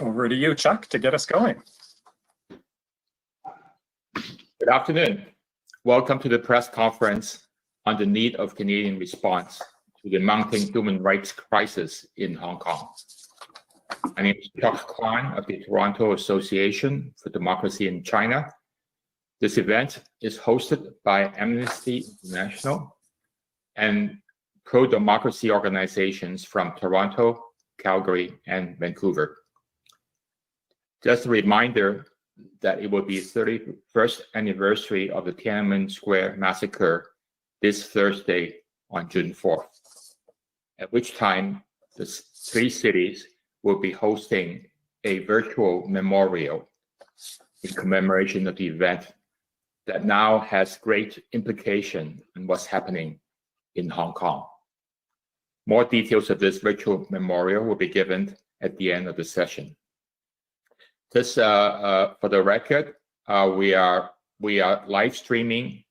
Over to you, Chuck, to get us going. Good afternoon. Welcome to the press conference on the need of Canadian response to the mounting human rights crisis in Hong Kong. My name is Chuck Klein of the Toronto Association for Democracy in China. This event is hosted by Amnesty International and pro-democracy organizations from Toronto, Calgary, and Vancouver. Just a reminder that it will be 31st anniversary of the Tiananmen Square massacre this Thursday on June 4th, at which time the three cities will be hosting a virtual memorial in commemoration of the event that now has great implication on what's happening in Hong Kong. More details of this virtual memorial will be given at the end of the session. Just for the record, we are live streaming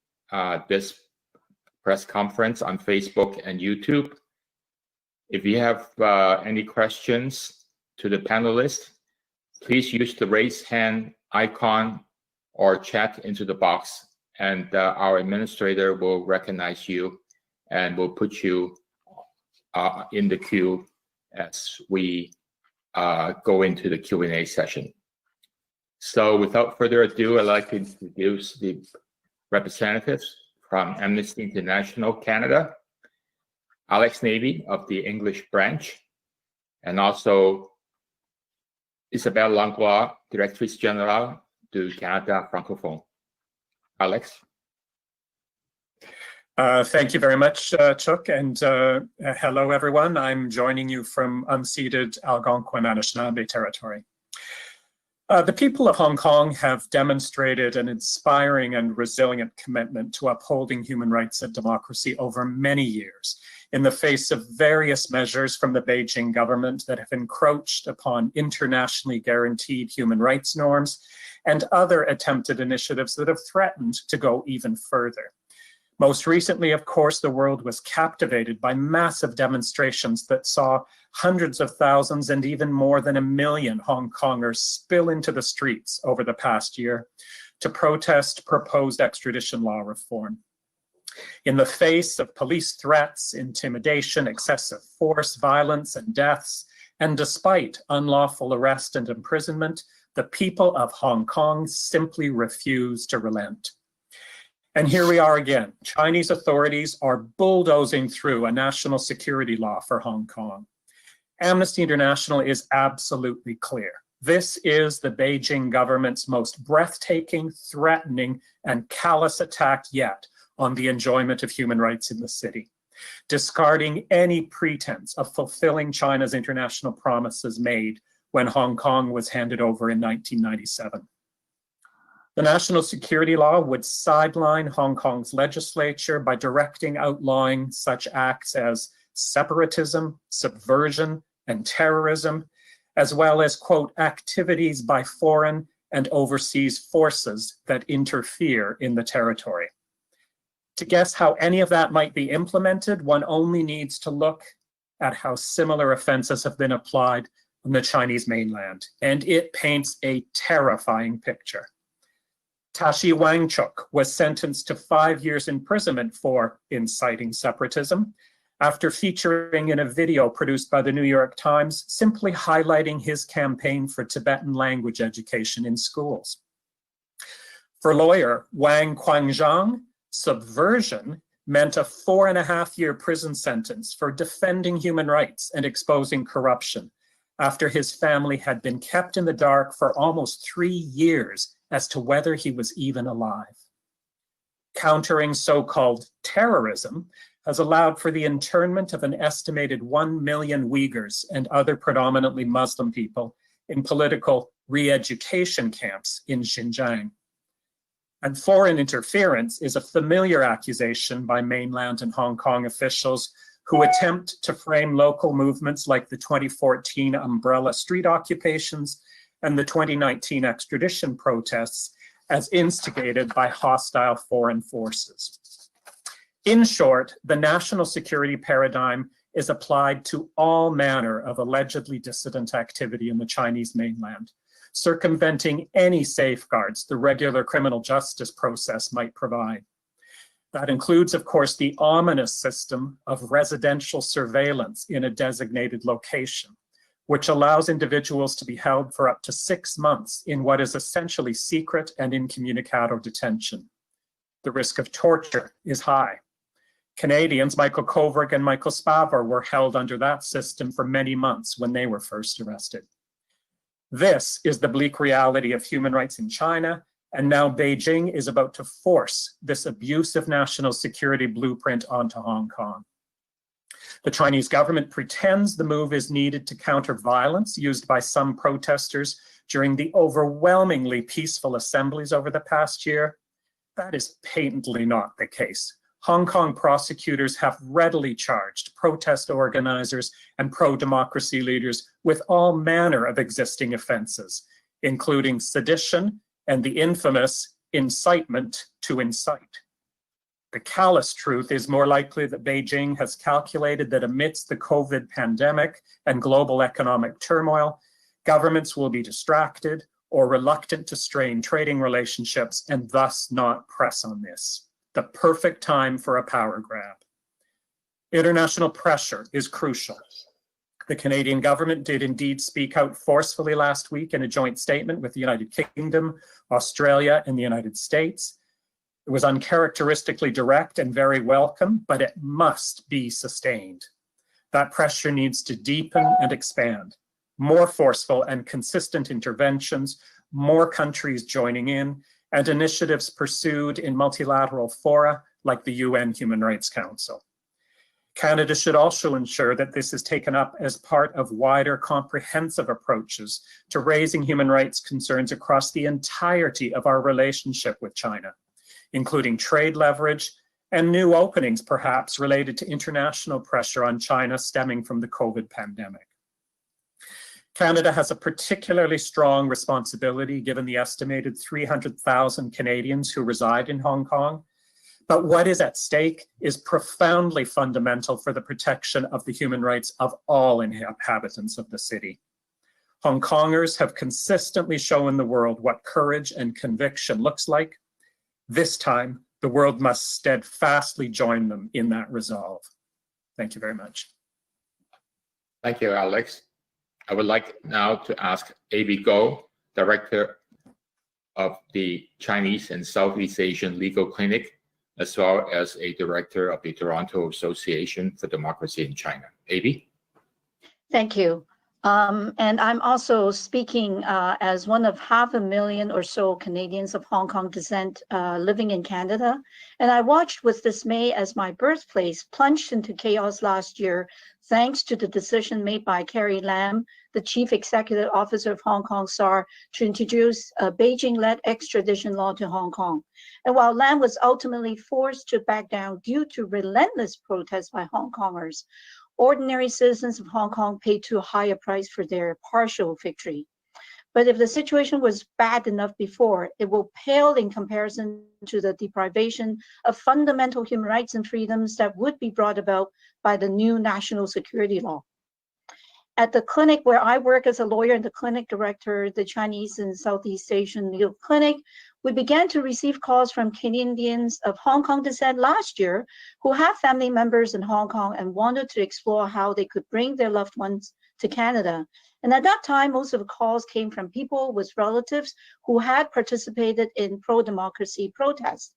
this press conference on Facebook and YouTube. If you have any questions to the panelists, please use the raise hand icon or chat into the box, and our administrator will recognize you and will put you in the queue as we go into the Q&A session. So without further ado, I'd like to introduce the representatives from Amnesty International Canada, Alex Navy of the English branch, and also Isabelle Langlois, Directrice Générale du Canada Francophone. Alex. Thank you very much, Chuck, and hello, everyone. I'm joining you from unceded Algonquin-Anishinaabe territory. The people of Hong Kong have demonstrated an inspiring and resilient commitment to upholding human rights and democracy over many years in the face of various measures from the Beijing government that have encroached upon internationally guaranteed human rights norms and other attempted initiatives that have threatened to go even further. Most recently, of course, the world was captivated by massive demonstrations that saw hundreds of thousands and even more than 1 million Hong Kongers spill into the streets over the past year to protest proposed extradition law reform. In the face of police threats, intimidation, excessive force, violence, and deaths, and despite unlawful arrest and imprisonment, the people of Hong Kong simply refuse to relent. And here we are again. Chinese authorities are bulldozing through a national security law for Hong Kong. Amnesty International is absolutely clear. This is the Beijing government's most breathtaking, threatening, and callous attack yet on the enjoyment of human rights in the city, discarding any pretense of fulfilling China's international promises made when Hong Kong was handed over in 1997. The national security law would sideline Hong Kong's legislature by directing outlawing such acts as separatism, subversion, and terrorism, as well as, quote, activities by foreign and overseas forces that interfere in the territory. To guess how any of that might be implemented, one only needs to look at how similar offenses have been applied on the Chinese mainland, and it paints a terrifying picture. Tashi Wangchuk was sentenced to 5 years imprisonment for inciting separatism after featuring in a video produced by the New York Times, simply highlighting his campaign for Tibetan language education in schools. For lawyer Wang Quanzhang, subversion meant a 4.5-year prison sentence for defending human rights and exposing corruption after his family had been kept in the dark for almost 3 years as to whether he was even alive. Countering so-called terrorism has allowed for the internment of an estimated 1 million Uyghurs and other predominantly Muslim people in political re-education camps in Xinjiang. And foreign interference is a familiar accusation by mainland and Hong Kong officials who attempt to frame local movements like the 2014 umbrella street occupations and the 2019 extradition protests as instigated by hostile foreign forces. In short, the national security paradigm is applied to all manner of allegedly dissident activity in the Chinese mainland, circumventing any safeguards the regular criminal justice process might provide. That includes, of course, the ominous system of residential surveillance in a designated location, which allows individuals to be held for up to 6 months in what is essentially secret and incommunicado detention. The risk of torture is high. Canadians, Michael Kovrig and Michael Spavor, were held under that system for many months when they were first arrested. This is the bleak reality of human rights in China, and now Beijing is about to force this abusive national security blueprint onto Hong Kong. The Chinese government pretends the move is needed to counter violence used by some protesters during the overwhelmingly peaceful assemblies over the past year. That is patently not the case. Hong Kong prosecutors have readily charged protest organizers and pro-democracy leaders with all manner of existing offenses, including sedition and the infamous incitement to incite. The callous truth is more likely that Beijing has calculated that amidst the COVID pandemic and global economic turmoil, governments will be distracted or reluctant to strain trading relationships and thus not press on this. The perfect time for a power grab. International pressure is crucial. The Canadian government did indeed speak out forcefully last week in a joint statement with the United Kingdom, Australia, and the United States. It was uncharacteristically direct and very welcome, but it must be sustained. That pressure needs to deepen and expand. More forceful and consistent interventions, more countries joining in, and initiatives pursued in multilateral fora like the UN Human Rights Council. Canada should also ensure that this is taken up as part of wider comprehensive approaches to raising human rights concerns across the entirety of our relationship with China, including trade leverage and new openings perhaps related to international pressure on China stemming from the COVID pandemic. Canada has a particularly strong responsibility given the estimated 300,000 Canadians who reside in Hong Kong. But what is at stake is profoundly fundamental for the protection of the human rights of all inhabitants of the city. Hong Kongers have consistently shown the world what courage and conviction looks like. This time, the world must steadfastly join them in that resolve. Thank you very much. Thank you, Alex. I would like now to ask A.B. Goh, Director of the Chinese and Southeast Asian Legal Clinic, as well as a Director of the Toronto Association for Democracy in China. A.B.? Thank you. And I'm also speaking as one of 500,000 or so Canadians of Hong Kong descent living in Canada. And I watched with dismay as my birthplace plunged into chaos last year, thanks to the decision made by Carrie Lam, the Chief Executive Officer of Hong Kong SAR, to introduce a Beijing-led extradition law to Hong Kong. And while Lam was ultimately forced to back down due to relentless protests by Hong Kongers, ordinary citizens of Hong Kong paid too high a price for their partial victory. But if the situation was bad enough before, it will pale in comparison to the deprivation of fundamental human rights and freedoms that would be brought about by the new national security law. At the clinic where I work as a lawyer and the clinic director, the Chinese and Southeast Asian Legal Clinic, we began to receive calls from Canadians of Hong Kong descent last year who have family members in Hong Kong and wanted to explore how they could bring their loved ones to Canada. And at that time, most of the calls came from people with relatives who had participated in pro-democracy protests.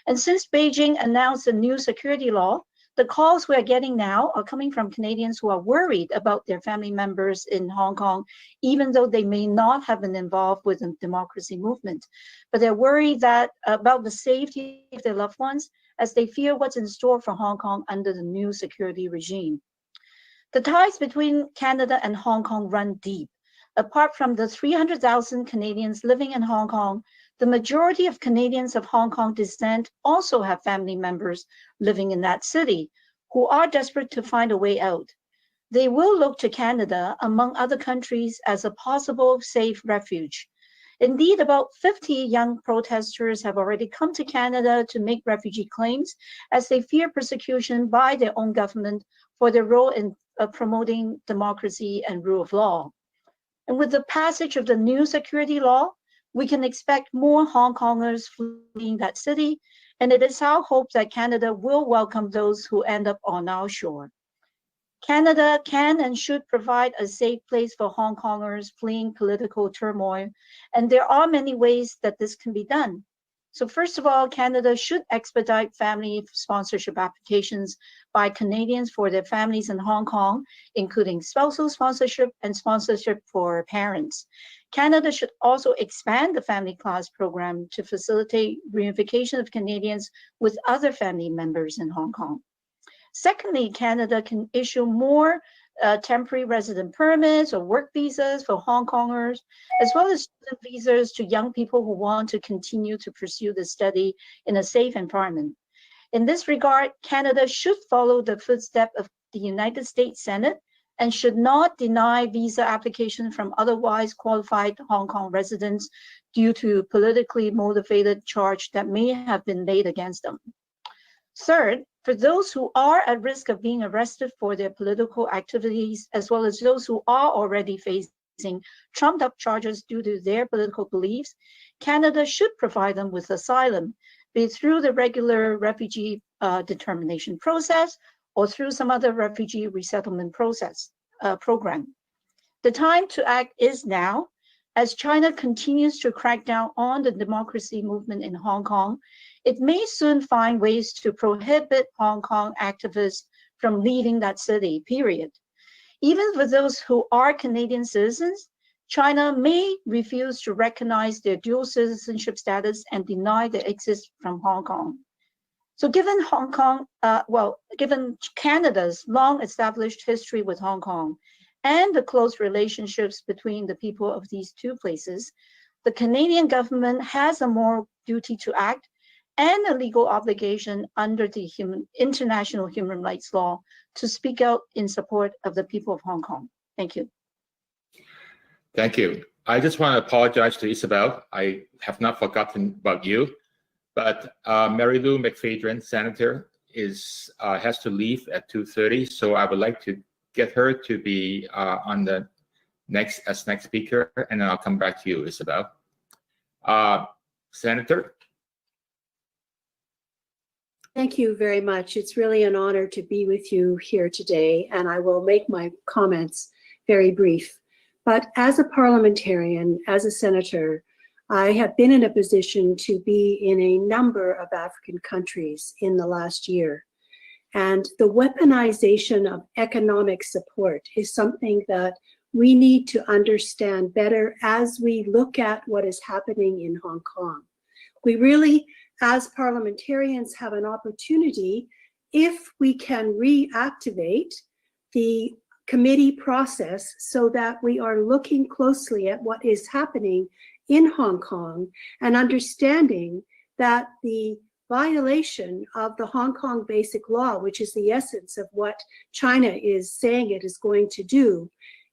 And since Beijing announced a new security law, the calls we're getting now are coming from Canadians who are worried about their family members in Hong Kong, even though they may not have been involved with the democracy movement. But they're worried that about the safety of their loved ones as they fear what's in store for Hong Kong under the new security regime. The ties between Canada and Hong Kong run deep. Apart from the 300,000 Canadians living in Hong Kong, the majority of Canadians of Hong Kong descent also have family members living in that city who are desperate to find a way out. they will look to Canada, among other countries, as a possible safe refuge. Indeed, about 50 young protesters have already come to Canada to make refugee claims as they fear persecution by their own government for their role in promoting democracy and rule of law. And with the passage of the new security law, we can expect more Hong Kongers fleeing that city, and it is our hope that Canada will welcome those who end up on our shore. Canada can and should provide a safe place for Hong Kongers fleeing political turmoil, and there are many ways that this can be done. So first of all, Canada should expedite family sponsorship applications by Canadians for their families in Hong Kong, including spousal sponsorship and sponsorship for parents. Canada should also expand the family class program to facilitate reunification of Canadians with other family members in Hong Kong. Secondly, Canada can issue more temporary resident permits or work visas for Hong Kongers, as well as student visas to young people who want to continue to pursue the study in a safe environment. In this regard, Canada should follow the footsteps of the United States Senate and should not deny visa application from otherwise qualified Hong Kong residents due to politically motivated charge that may have been laid against them. Third, for those who are at risk of being arrested for their political activities, as well as those who are already facing trumped-up charges due to their political beliefs, Canada should provide them with asylum, be it through the regular refugee determination process or through some other refugee resettlement program. The time to act is now, as China continues to crack down on the democracy movement in Hong Kong. It may soon find ways to prohibit Hong Kong activists from leaving that city, period. Even for those who are Canadian citizens, China may refuse to recognize their dual citizenship status and deny their exit from Hong Kong. So given given Canada's long-established history with Hong Kong and the close relationships between the people of these two places, the Canadian government has a moral duty to act and a legal obligation under the international human rights law to speak out in support of the people of Hong Kong. Thank you. Thank you. I just want to apologize to Isabel. I have not forgotten about you, but Mary Lou McPhedran, Senator, has to leave at 2:30, so I would like to get her to be on the next speaker, and then I'll come back to you, Isabel. Senator. Thank you very much. It's really an honor to be with you here today, and I will make my comments very brief. But as a parliamentarian, as a senator, I have been in a position to be in a number of African countries in the last year. And the weaponization of economic support is something that we need to understand better as we look at what is happening in Hong Kong. We really, as parliamentarians, have an opportunity, if we can reactivate the committee process so that we are looking closely at what is happening in Hong Kong and understanding that the violation of the Hong Kong Basic Law, which is the essence of what China is saying it is going to do,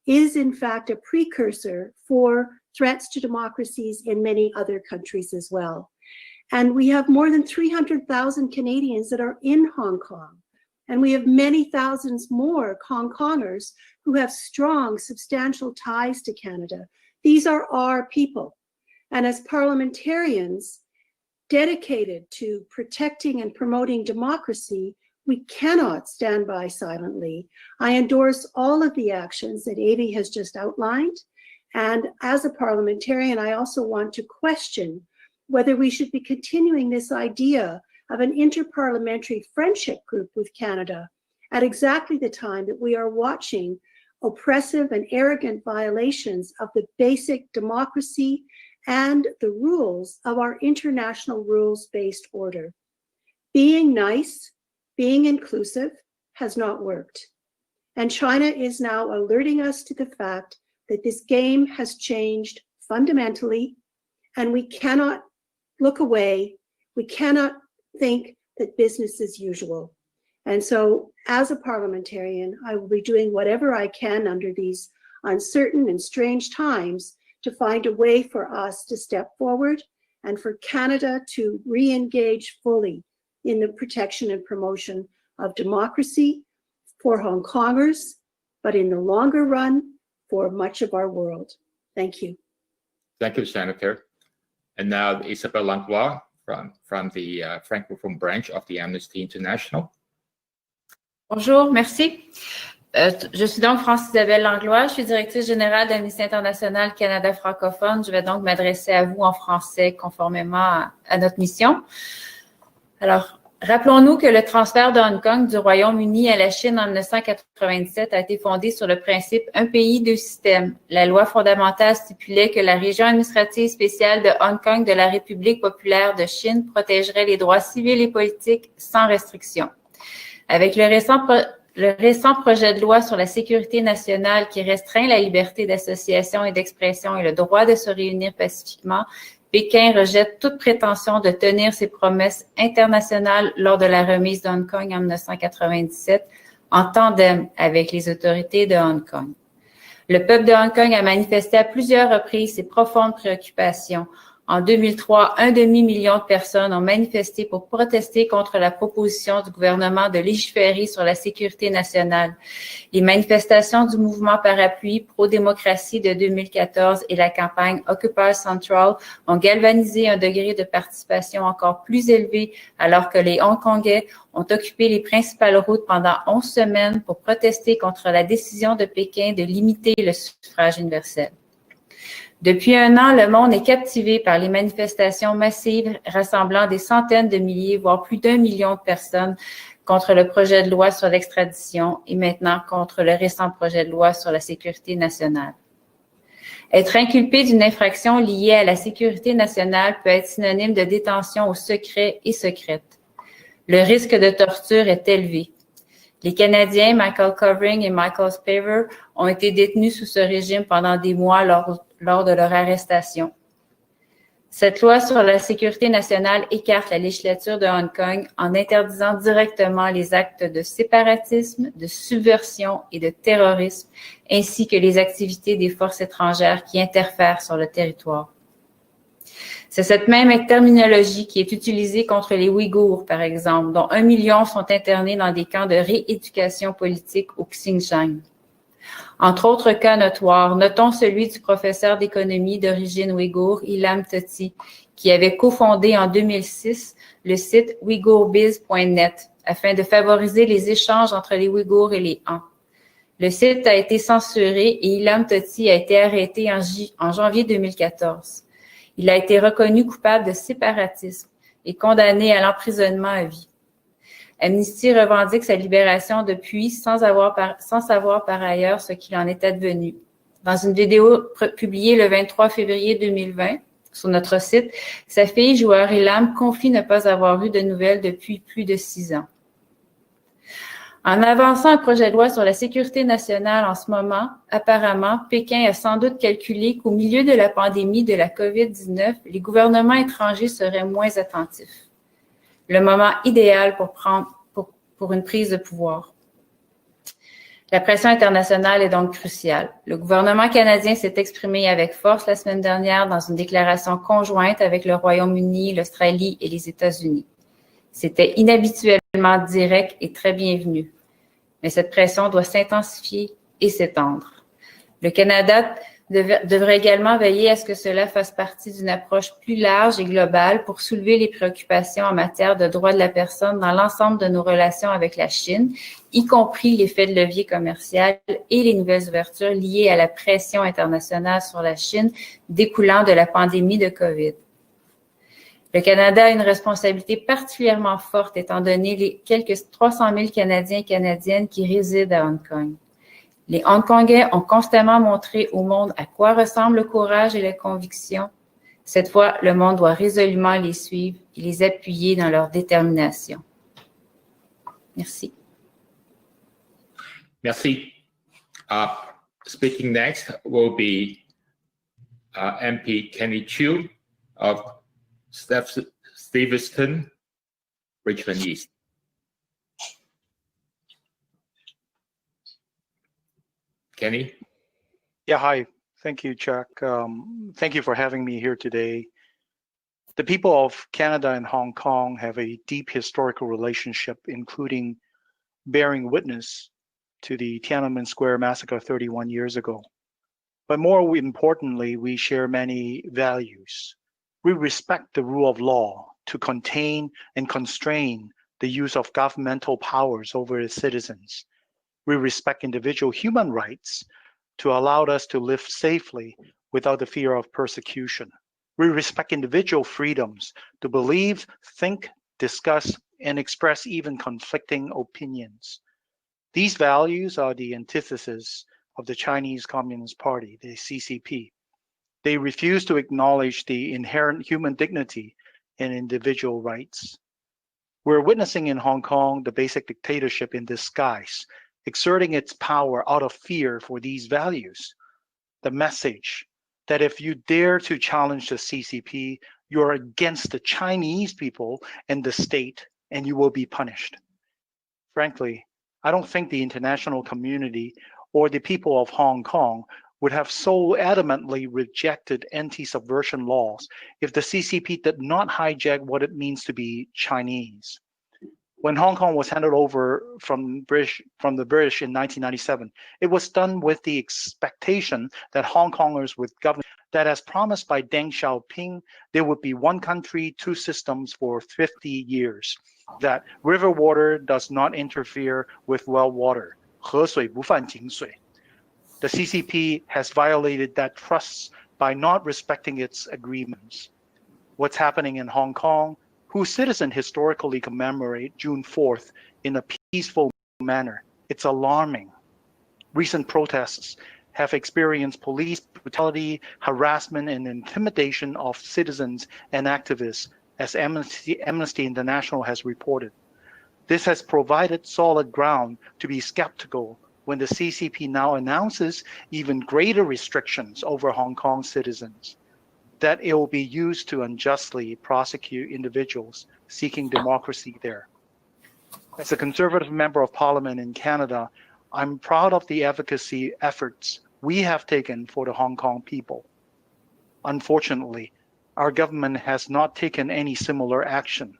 is in fact a precursor for threats to democracies in many other countries as well. And we have more than 300,000 Canadians that are in Hong Kong. And we have many thousands more Hong Kongers who have strong, substantial ties to Canada. These are our people. And as parliamentarians dedicated to protecting and promoting democracy, we cannot stand by silently. I endorse all of the actions that Avi has just outlined. And as a parliamentarian, I also want to question whether we should be continuing this idea of an interparliamentary friendship group with Canada at exactly the time that we are watching oppressive and arrogant violations of the basic democracy and the rules of our international rules-based order. Being nice, being inclusive has not worked. And China is now alerting us to the fact that this game has changed fundamentally, and we cannot look away. We cannot think that business as usual. And so as a parliamentarian, I will be doing whatever I can under these uncertain and strange times to find a way for us to step forward and for Canada to re-engage fully in the protection and promotion of democracy for Hongkongers, but in the longer run, for much of our world. Thank you. Thank you, Senator. And now Isabelle Langlois from the Francophone branch of the Amnesty International. Bonjour, merci. Je suis donc France-Isabelle Langlois, je suis directrice générale d'Amnesty International Canada francophone. Je vais donc m'adresser à vous en français conformément à notre mission. Alors, rappelons-nous que le transfert de Hong Kong du Royaume-Uni à la Chine en 1997 a été fondé sur le principe « un pays, deux systèmes ». La loi fondamentale stipulait que la région administrative spéciale de Hong Kong de la République populaire de Chine protégerait les droits civils et politiques sans restriction. Avec le récent projet de loi sur la sécurité nationale qui restreint la liberté d'association et d'expression et le droit de se réunir pacifiquement, Pékin rejette toute prétention de tenir ses promesses internationales lors de la remise de Hong Kong en 1997, en tandem avec les autorités de Hong Kong. Le peuple de Hong Kong a manifesté à plusieurs reprises ses profondes préoccupations. En 2003, 1 demi-million de personnes ont manifesté pour protester contre la proposition du gouvernement de légiférer sur la sécurité nationale. Les manifestations du mouvement parapluie pro-démocratie de 2014 et la campagne Occupy Central ont galvanisé un degré de participation encore plus élevé alors que les Hongkongais ont occupé les principales routes pendant 11 semaines pour protester contre la décision de Pékin de limiter le suffrage universel. Depuis un an, le monde est captivé par les manifestations massives rassemblant des centaines de milliers, voire plus d'1 million de personnes contre le projet de loi sur l'extradition et maintenant contre le récent projet de loi sur la sécurité nationale. Être inculpé d'une infraction liée à la sécurité nationale peut être synonyme de détention au secret et secrète. Le risque de torture est élevé. Les Canadiens Michael Covering et Michael Spavor ont été détenus sous ce régime pendant des mois lors de leur arrestation. Cette loi sur la sécurité nationale écarte la législature de Hong Kong en interdisant directement les actes de séparatisme, de subversion et de terrorisme, ainsi que les activités des forces étrangères qui interfèrent sur le territoire. C'est cette même terminologie qui est utilisée contre les Ouïghours, par exemple, dont 1 million sont internés dans des camps de rééducation politique au Xinjiang. Entre autres cas notoires, notons celui du professeur d'économie d'origine ouïghour, Ilham Tohti, qui avait cofondé en 2006 le site ouïghourbiz.net afin de favoriser les échanges entre les Ouïghours et les Han. Le site a été censuré et Ilham Tohti a été arrêté en janvier 2014. Il a été reconnu coupable de séparatisme et condamné à l'emprisonnement à vie. Amnesty revendique sa libération depuis sans savoir par ailleurs ce qu'il en est advenu. Dans une vidéo publiée le 23 février 2020 sur notre site, sa fille, joueur Ilham, confie ne pas avoir eu de nouvelles depuis plus de 6 ans. En avançant un projet de loi sur la sécurité nationale en ce moment, apparemment, Pékin a sans doute calculé qu'au milieu de la pandémie de la COVID-19, les gouvernements étrangers seraient moins attentifs. Le moment idéal pour une prise de pouvoir. La pression internationale est donc cruciale. Le gouvernement canadien s'est exprimé avec force la semaine dernière dans une déclaration conjointe avec le Royaume-Uni, l'Australie et les États-Unis. C'était inhabituellement direct et très bienvenu. Mais cette pression doit s'intensifier et s'étendre. Le Canada devrait également veiller à ce que cela fasse partie d'une approche plus large et globale pour soulever les préoccupations en matière de droits de la personne dans l'ensemble de nos relations avec la Chine, y compris l'effet de levier commercial et les nouvelles ouvertures liées à la pression internationale sur la Chine découlant de la pandémie de COVID. Le Canada a une responsabilité particulièrement forte étant donné les quelques 300 000 Canadiens et Canadiennes qui résident à Hong Kong. Les Hongkongais ont constamment montré au monde à quoi ressemble le courage et la conviction. Cette fois, le monde doit résolument les suivre et les appuyer dans leur détermination. Merci. Merci. Speaking next will be MP Kenny Chiu of Stevenston, Richmond East. Kenny? Yeah, hi. Thank you, Chuck. Thank you for having me here today. The people of Canada and Hong Kong have a deep historical relationship, including bearing witness to the Tiananmen Square massacre 31 years ago. But more importantly, we share many values. We respect the rule of law to contain and constrain the use of governmental powers over its citizens. We respect individual human rights to allow us to live safely without the fear of persecution. We respect individual freedoms to believe, think, discuss, and express even conflicting opinions. These values are the antithesis of the Chinese Communist Party, the CCP. They refuse to acknowledge the inherent human dignity and individual rights. We're witnessing in Hong Kong the basic dictatorship in disguise, exerting its power out of fear for these values. The message that if you dare to challenge the CCP, you're against the Chinese people and the state, and you will be punished. Frankly, I don't think the international community or the people of Hong Kong would have so adamantly rejected anti-subversion laws if the CCP did not hijack what it means to be Chinese. When Hong Kong was handed over from the British in 1997, it was done with the expectation that Hong Kongers would govern, that as promised by Deng Xiaoping, there would be one country, two systems for 50 years, that river water does not interfere with well water. 河水不犯井水. The CCP has violated that trust by not respecting its agreements. What's happening in Hong Kong, whose citizens historically commemorate June 4th in a peaceful manner, it's alarming. Recent protests have experienced police brutality, harassment, and intimidation of citizens and activists, as Amnesty International has reported. This has provided solid ground to be skeptical when the CCP now announces even greater restrictions over Hong Kong citizens, that it will be used to unjustly prosecute individuals seeking democracy there. As a Conservative Member of Parliament in Canada, I'm proud of the advocacy efforts we have taken for the Hong Kong people. Unfortunately, our government has not taken any similar action.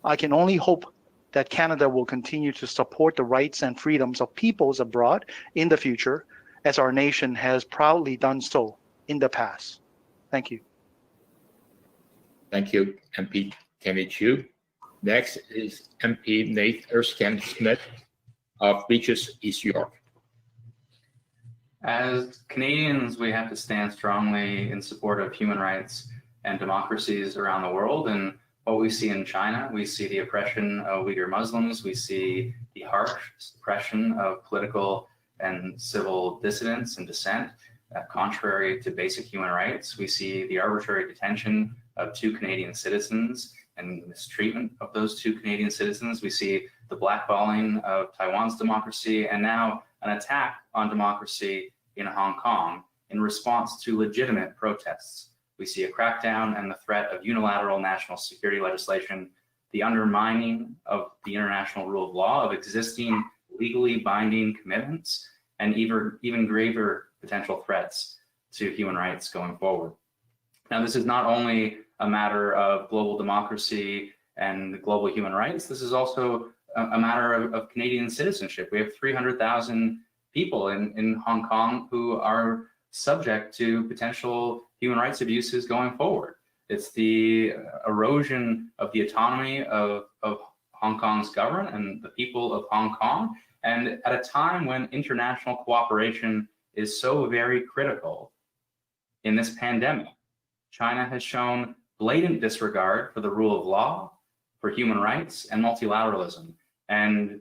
I can only hope that Canada will continue to support the rights and freedoms of peoples abroad in the future, as our nation has proudly done so in the past. Thank you. Thank you, MP Kenny Chu. Next is MP Nate Erskine Smith of Beaches, East York. As Canadians, we have to stand strongly in support of human rights and democracies around the world. And what we see in China, we see the oppression of Uyghur Muslims, we see the harsh suppression of political and civil dissidents and dissent, contrary to basic human rights. We see the arbitrary detention of 2 Canadian citizens and mistreatment of those 2 Canadian citizens. We see the blackballing of Taiwan's democracy, and now an attack on democracy in Hong Kong in response to legitimate protests. We see a crackdown and the threat of unilateral national security legislation, the undermining of the international rule of law, of existing legally binding commitments, and even graver potential threats to human rights going forward. Now, this is not only a matter of global democracy and global human rights, this is also a matter of Canadian citizenship. We have 300,000 people in Hong Kong who are subject to potential human rights abuses going forward. It's the erosion of the autonomy of Hong Kong's government and the people of Hong Kong. And at a time when international cooperation is so very critical in this pandemic, China has shown blatant disregard for the rule of law, for human rights, and multilateralism. And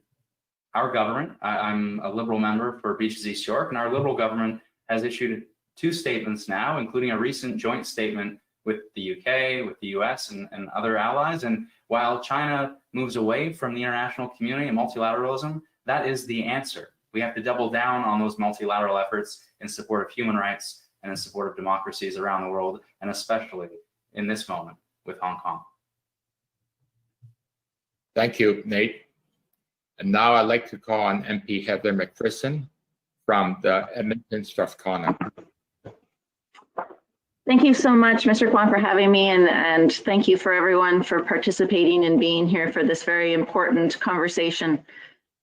our government, I'm a Liberal member for Beaches East York, and our Liberal government has issued 2 statements now, including a recent joint statement with the UK, with the US, and other allies. And while China moves away from the international community and multilateralism, that is the answer. We have to double down on those multilateral efforts in support of human rights and in support of democracies around the world, and especially in this moment with Hong Kong. Thank you, Nate. And now I'd like to call on MP Heather McPherson from the Edmonton Strathcona. Thank you so much, Mr. Kwan, for having me, and thank you for everyone for participating and being here for this very important conversation.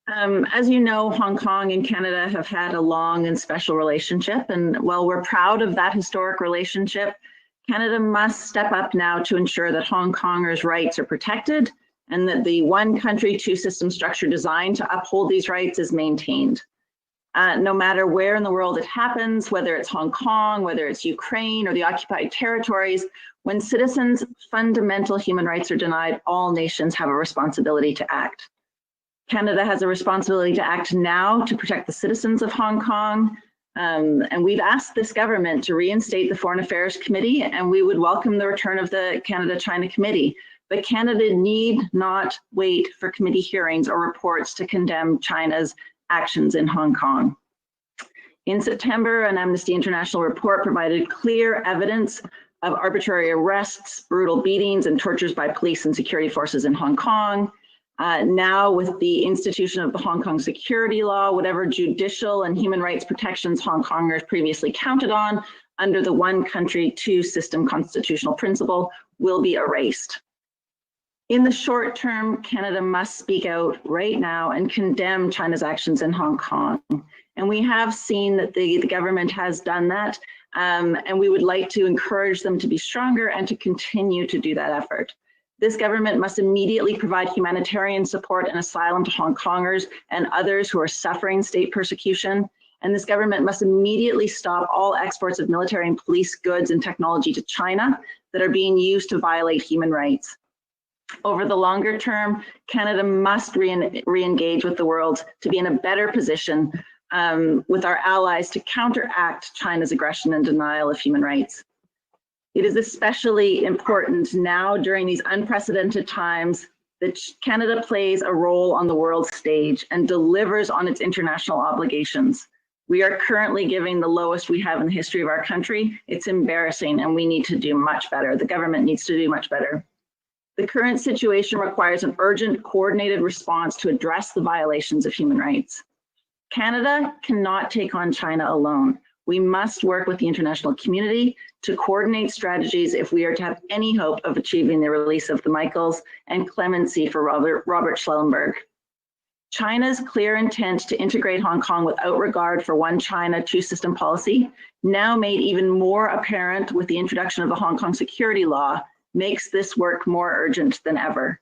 As you know, Hong Kong and Canada have had a long and special relationship, and while we're proud of that historic relationship, Canada must step up now to ensure that Hong Kongers' rights are protected and that the one country, two system structure designed to uphold these rights is maintained. No matter where in the world it happens, whether it's Hong Kong, whether it's Ukraine or the occupied territories, when citizens' fundamental human rights are denied, all nations have a responsibility to act. Canada has a responsibility to act now to protect the citizens of Hong Kong. And we've asked this government to reinstate the Foreign Affairs Committee, and we would welcome the return of the Canada-China Committee. But Canada need not wait for committee hearings or reports to condemn China's actions in Hong Kong. In September, an Amnesty International report provided clear evidence of arbitrary arrests, brutal beatings, and tortures by police and security forces in Hong Kong. Now, with the institution of the Hong Kong security law, whatever judicial and human rights protections Hong Kongers previously counted on under the one country, two system constitutional principle will be erased. In the short term, Canada must speak out right now and condemn China's actions in Hong Kong. And we have seen that the government has done that, and we would like to encourage them to be stronger and to continue to do that effort. This government must immediately provide humanitarian support and asylum to Hong Kongers and others who are suffering state persecution. And this government must immediately stop all exports of military and police goods and technology to China that are being used to violate human rights. Over the longer term, Canada must re-engage with the world to be in a better position with our allies to counteract China's aggression and denial of human rights. It is especially important now during these unprecedented times that Canada plays a role on the world stage and delivers on its international obligations. We are currently giving the lowest we have in the history of our country. It's embarrassing and we need to do much better. The government needs to do much better. The current situation requires an urgent, coordinated response to address the violations of human rights. Canada cannot take on China alone. We must work with the international community to coordinate strategies if we are to have any hope of achieving the release of the Michaels and clemency for Robert Schellenberg. China's clear intent to integrate Hong Kong without regard for one China, two system policy, now made even more apparent with the introduction of the Hong Kong security law, makes this work more urgent than ever.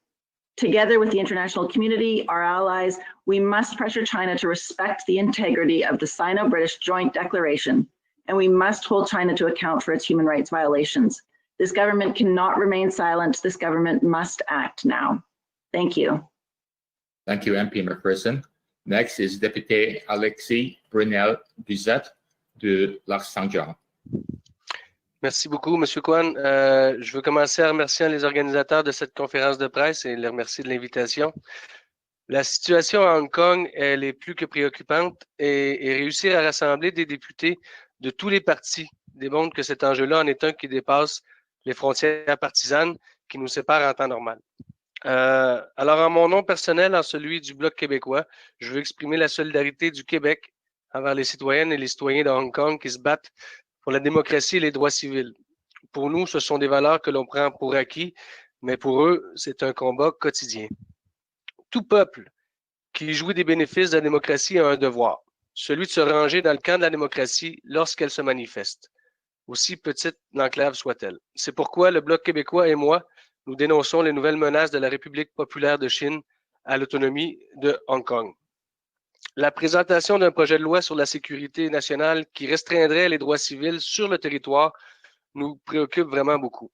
Together with the international community, our allies, we must pressure China to respect the integrity of the Sino-British Joint Declaration, and we must hold China to account for its human rights violations. This government cannot remain silent. This government must act now. Thank you. Thank you, MP McPherson. Next is Deputy Alexis Brunel-Buzette de l'Arc-Saint-Jean. Merci beaucoup, Monsieur Kwan. Je veux commencer en remerciant les organisateurs de cette conférence de presse et les remercier de l'invitation. La situation à Hong Kong, elle est plus que préoccupante et réussir à rassembler des députés de tous les partis démontre que cet enjeu-là en est un qui dépasse les frontières partisanes qui nous séparent en temps normal. Alors, en mon nom personnel, en celui du Bloc québécois, je veux exprimer la solidarité du Québec envers les citoyennes et les citoyens de Hong Kong qui se battent pour la démocratie et les droits civils. Pour nous, ce sont des valeurs que l'on prend pour acquis, mais pour eux, c'est un combat quotidien. Tout peuple qui jouit des bénéfices de la démocratie a un devoir, celui de se ranger dans le camp de la démocratie lorsqu'elle se manifeste, aussi petite l'enclave soit-elle. C'est pourquoi le Bloc québécois et moi, nous dénonçons les nouvelles menaces de la République populaire de Chine à l'autonomie de Hong Kong. La présentation d'un projet de loi sur la sécurité nationale qui restreindrait les droits civils sur le territoire nous préoccupe vraiment beaucoup.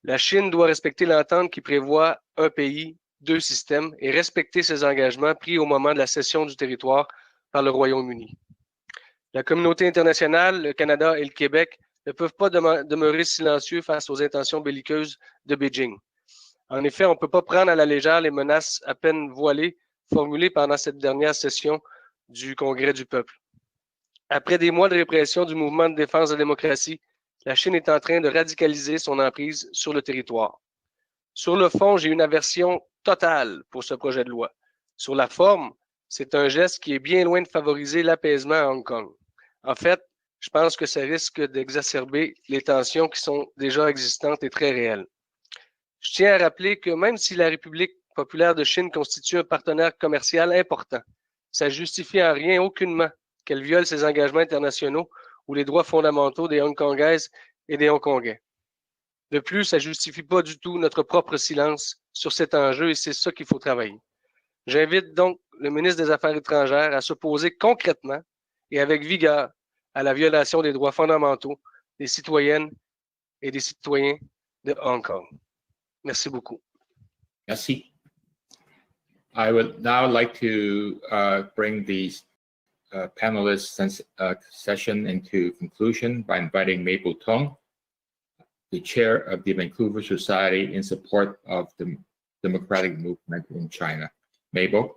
La Chine doit respecter l'entente qui prévoit un pays, deux systèmes et respecter ses engagements pris au moment de la cession du territoire par le Royaume-Uni. La communauté internationale, le Canada et le Québec ne peuvent pas demeurer silencieux face aux intentions belliqueuses de Beijing. En effet, on ne peut pas prendre à la légère les menaces à peine voilées formulées pendant cette dernière session du Congrès du peuple. Après des mois de répression du mouvement de défense de la démocratie, la Chine est en train de radicaliser son emprise sur le territoire. Sur le fond, j'ai une aversion totale pour ce projet de loi. Sur la forme, C'est un geste qui est bien loin de favoriser l'apaisement à Hong Kong. En fait, je pense que ça risque d'exacerber les tensions qui sont déjà existantes et très réelles. Je tiens à rappeler que même si la République populaire de Chine constitue un partenaire commercial important, ça justifie en rien aucunement qu'elle viole ses engagements internationaux ou les droits fondamentaux des Hongkongaises et des Hongkongais. De plus, ça ne justifie pas du tout notre propre silence sur cet enjeu et c'est ça qu'il faut travailler. J'invite donc le ministre des Affaires étrangères à s'opposer concrètement et avec vigueur à la violation des droits fondamentaux des citoyennes et des citoyens de Hong Kong. Merci beaucoup. Merci. I would now like to bring the panelist session into conclusion by inviting Mabel Tong, the chair of the Vancouver Society in support of the democratic movement in China. Mabel.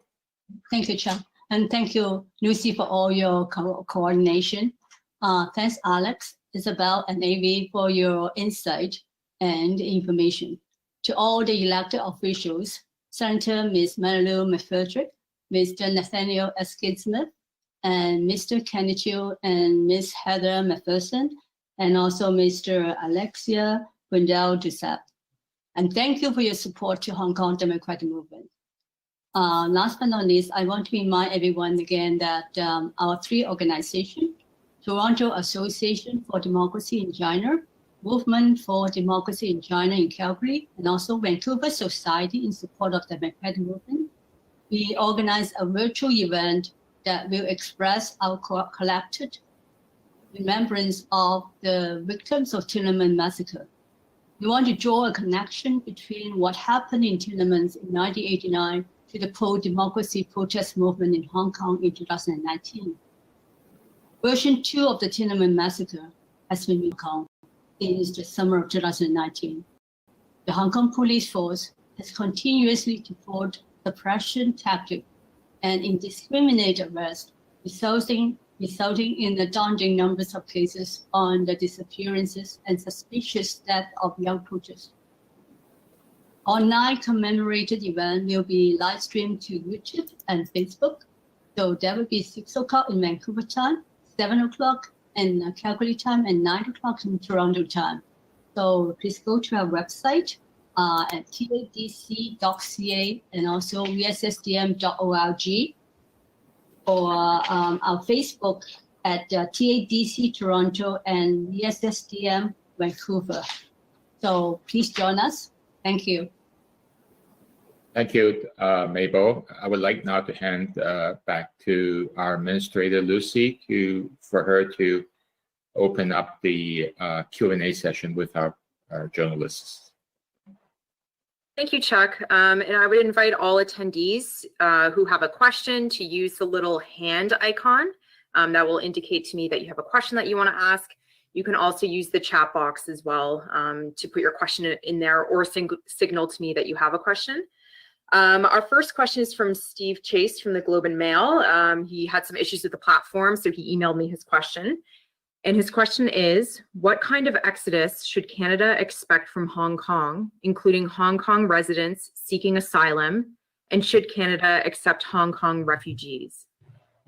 Thank you, Chuck. And thank you, Lucy, for all your coordination. Thanks, Alex, Isabel, and AV for your insight and information. To all the elected officials, Senator Ms. Marilu McFertrick, Mr. Nathaniel Erskine, and Mr. Candlelight and Ms. Heather McPherson, and also Mr. Alexia Brindel-Duceppe. And thank you for your support to Hong Kong Democratic Movement. Last but not least, I want to remind everyone again that our three organizations, Toronto Association for Democracy in China, Movement for Democracy in China in Calgary, and also Vancouver Society in support of the Democratic Movement, we organize a virtual event that will express our collected remembrance of the victims of Tiananmen Massacre. We want to draw a connection between what happened in Tiananmen in 1989 to the pro-democracy protest movement in Hong Kong in 2019. Version 2 of the Tiananmen Massacre has been in Hong Kong since the summer of 2019. The Hong Kong police force has continuously deployed suppression tactics and indiscriminate arrest, resulting in the daunting numbers of cases on the disappearances and suspicious death of young protesters. Online commemorated event will be live streamed to YouTube and Facebook. So that will be 6 o'clock in Vancouver time, 7 o'clock in Calgary time, and 9 o'clock in Toronto time. So please go to our website at tadc.ca and also vssdm.org, or our Facebook at TADC Toronto and VSSDM Vancouver. So please join us. Thank you. Thank you, Mabel. I would like now to hand back to our administrator, Lucy, for her to open up the Q&A session with our journalists. Thank you, Chuck. And I would invite all attendees who have a question to use the little hand icon that will indicate to me that you have a question that you want to ask. You can also use the chat box as well to put your question in there, or signal to me that you have a question. Our first question is from Steve Chase from the Globe and Mail. He had some issues with the platform, so he emailed me his question. And his question is, what kind of exodus should Canada expect from Hong Kong, including Hong Kong residents seeking asylum, and should Canada accept Hong Kong refugees?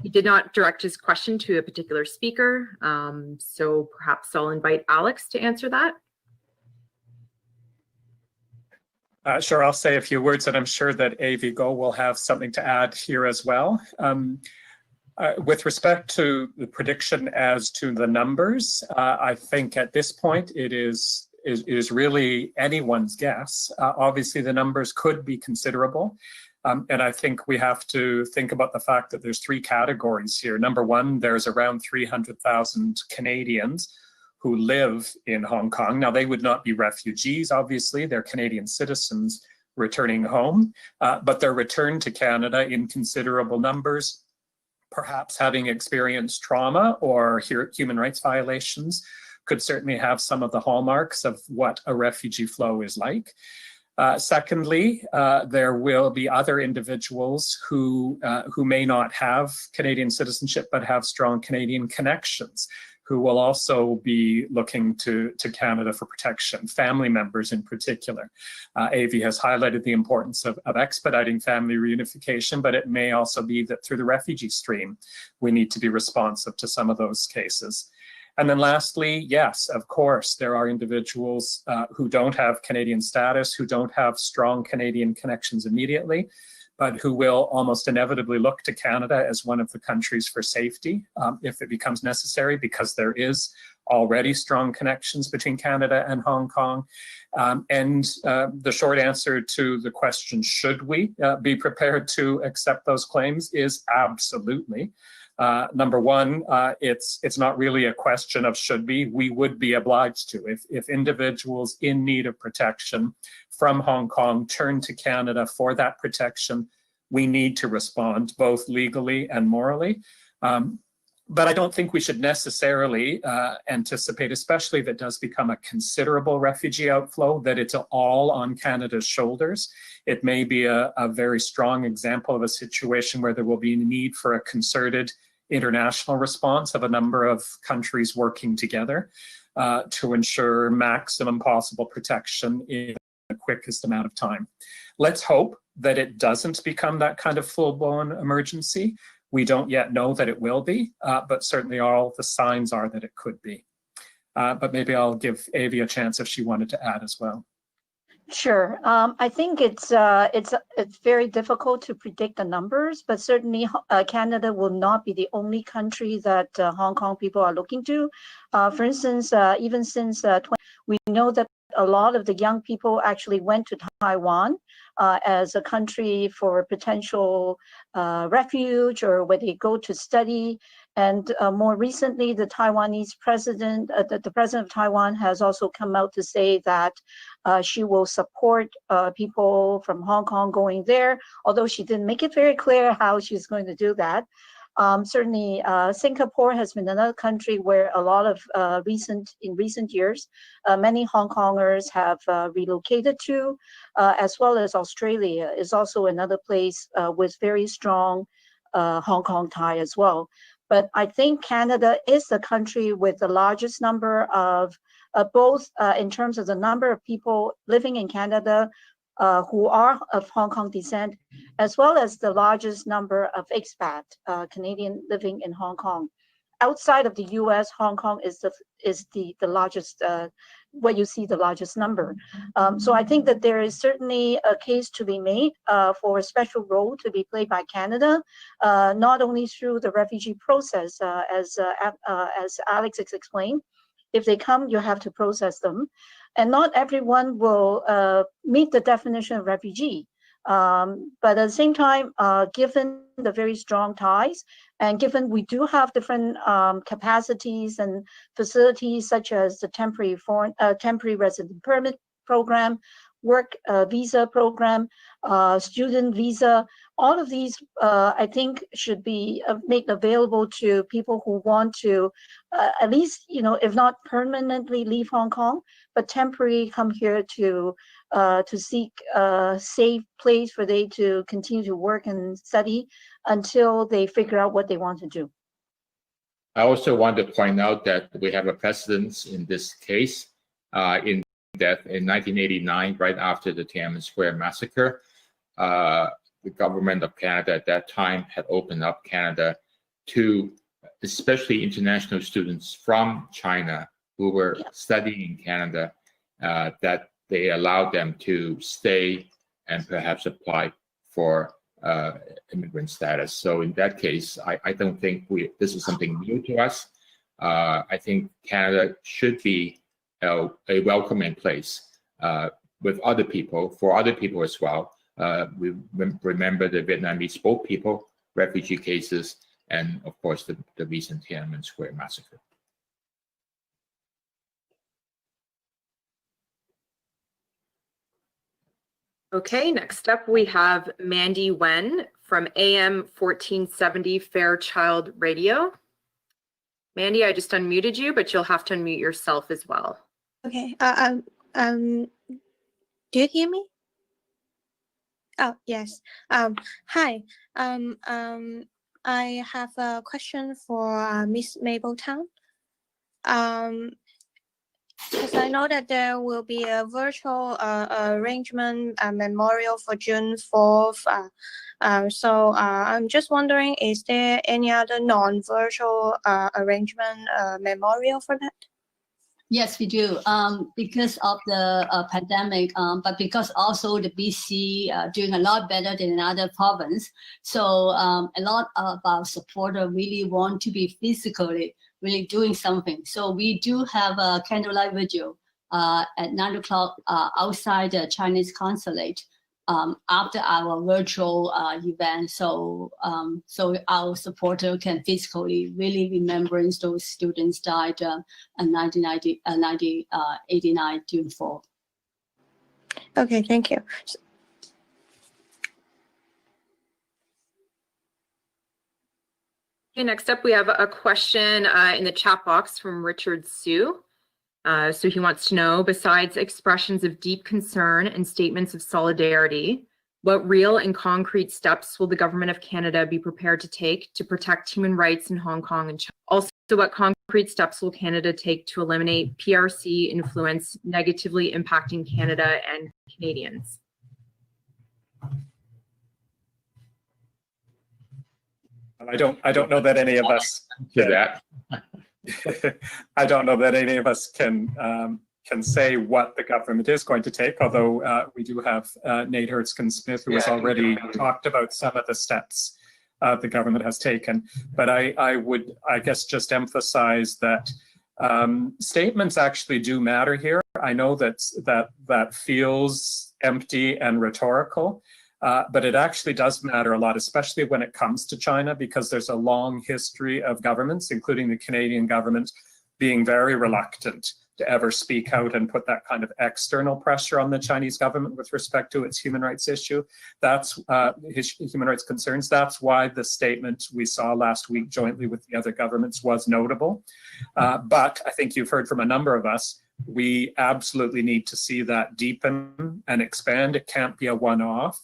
He did not direct his question to a particular speaker, so perhaps I'll invite Alex to answer that. Sure, I'll say a few words, and I'm sure that AV Go will have something to add here as well. With respect to the prediction as to the numbers, I think at this point it is really anyone's guess. Obviously, the numbers could be considerable. And I think we have to think about the fact that there's three categories here. Number one, there's around 300,000 Canadians who live in Hong Kong. Now, they would not be refugees, obviously. They're Canadian citizens returning home, but they're returned to Canada in considerable numbers, perhaps having experienced trauma or human rights violations, could certainly have some of the hallmarks of what a refugee flow is like. Secondly, there will be other individuals who may not have Canadian citizenship but have strong Canadian connections, who will also be looking to Canada for protection, family members in particular. Avi has highlighted the importance of expediting family reunification, but it may also be that through the refugee stream, we need to be responsive to some of those cases. And then lastly, yes, of course, there are individuals who don't have Canadian status, who don't have strong Canadian connections immediately, but who will almost inevitably look to Canada as one of the countries for safety if it becomes necessary, because there is already strong connections between Canada and Hong Kong. The short answer to the question, should we be prepared to accept those claims, is absolutely. Number one, it's not really a question of should be. We would be obliged to. If individuals in need of protection from Hong Kong turn to Canada for that protection, we need to respond both legally and morally. But I don't think we should necessarily anticipate, especially if it does become a considerable refugee outflow, that it's all on Canada's shoulders. It may be a very strong example of a situation where there will be a need for a concerted international response of a number of countries working together to ensure maximum possible protection in the quickest amount of time. Let's hope that it doesn't become that kind of full-blown emergency. We don't yet know that it will be, but certainly all the signs are that it could be. But maybe I'll give Avi a chance if she wanted to add as well. Sure. I think it's very difficult to predict the numbers, but certainly Canada will not be the only country that Hong Kong people are looking to. For instance, even since we know that a lot of the young people actually went to Taiwan as a country for potential refuge or where they go to study. And more recently, the Taiwanese president, the president of Taiwan has also come out to say that she will support people from Hong Kong going there, although she didn't make it very clear how she's going to do that. Certainly, Singapore has been another country where a lot of in recent years, many Hong Kongers have relocated to, as well as Australia is also another place with very strong Hong Kong tie as well. But I think Canada is the country with the largest number of both in terms of the number of people living in Canada who are of Hong Kong descent, as well as the largest number of expat Canadian living in Hong Kong. Outside of the US, Hong Kong is the largest, where you see the largest number. So I think that there is certainly a case to be made for a special role to be played by Canada, not only through the refugee process, as Alex has explained. If they come, you have to process them. And not everyone will meet the definition of refugee. But at the same time, given the very strong ties, and given we do have different capacities and facilities, such as the temporary resident permit program, work visa program, student visa, all of these, I think, should be made available to people who want to at least, if not permanently leave Hong Kong, but temporarily come here to seek a safe place for they to continue to work and study until they figure out what they want to do. I also want to point out that we have a precedent in this case, in that in 1989, right after the Tiananmen Square massacre, the government of Canada at that time had opened up Canada to especially international students from China who were studying in Canada, that they allowed them to stay and perhaps apply for immigrant status. So in that case, I don't think this is something new to us. I think Canada should be a welcoming place with other people, for other people as well. We remember the Vietnamese boat people, refugee cases, and of course the recent Tiananmen Square massacre. Okay, next up we have Mandy Wen from AM 1470 Fairchild Radio. Mandy, I just unmuted you, but you'll have to unmute yourself as well. Okay. Do you hear me? Oh, yes. Hi. I have a question for Miss Mabel Town. Because I know that there will be a virtual arrangement memorial for June 4th. So I'm just wondering, is there any other non-virtual arrangement memorial for that? Yes, we do. Because of the pandemic, but because also the BC doing a lot better than another province. So a lot of our supporters really want to be physically really doing something. So we do have a candlelight vigil at 9 o'clock outside the Chinese consulate after our virtual event. So so our supporter can physically really remembering those students died in 1989 June 4. Okay, thank you. Okay, next up we have a question in the chat box from Richard Sue. So he wants to know, besides expressions of deep concern and statements of solidarity, what real and concrete steps will the government of Canada be prepared to take to protect human rights in Hong Kong and China? Also, what concrete steps will Canada take to eliminate PRC influence negatively impacting Canada and Canadians? I don't know that any of us I don't know that any of us can say what the government is going to take, although we do have Nate Erskine Smith, who has already talked about some of the steps the government has taken. But I would, I guess, just emphasize that statements actually do matter here. I know that feels empty and rhetorical, but it actually does matter a lot, especially when it comes to China, because there's a long history of governments, including the Canadian government, being very reluctant to ever speak out and put that kind of external pressure on the Chinese government with respect to its human rights issue. That's his human rights concerns. That's why the statement we saw last week jointly with the other governments was notable. But I think you've heard from a number of us, we absolutely need to see that deepen and expand. It can't be a one-off.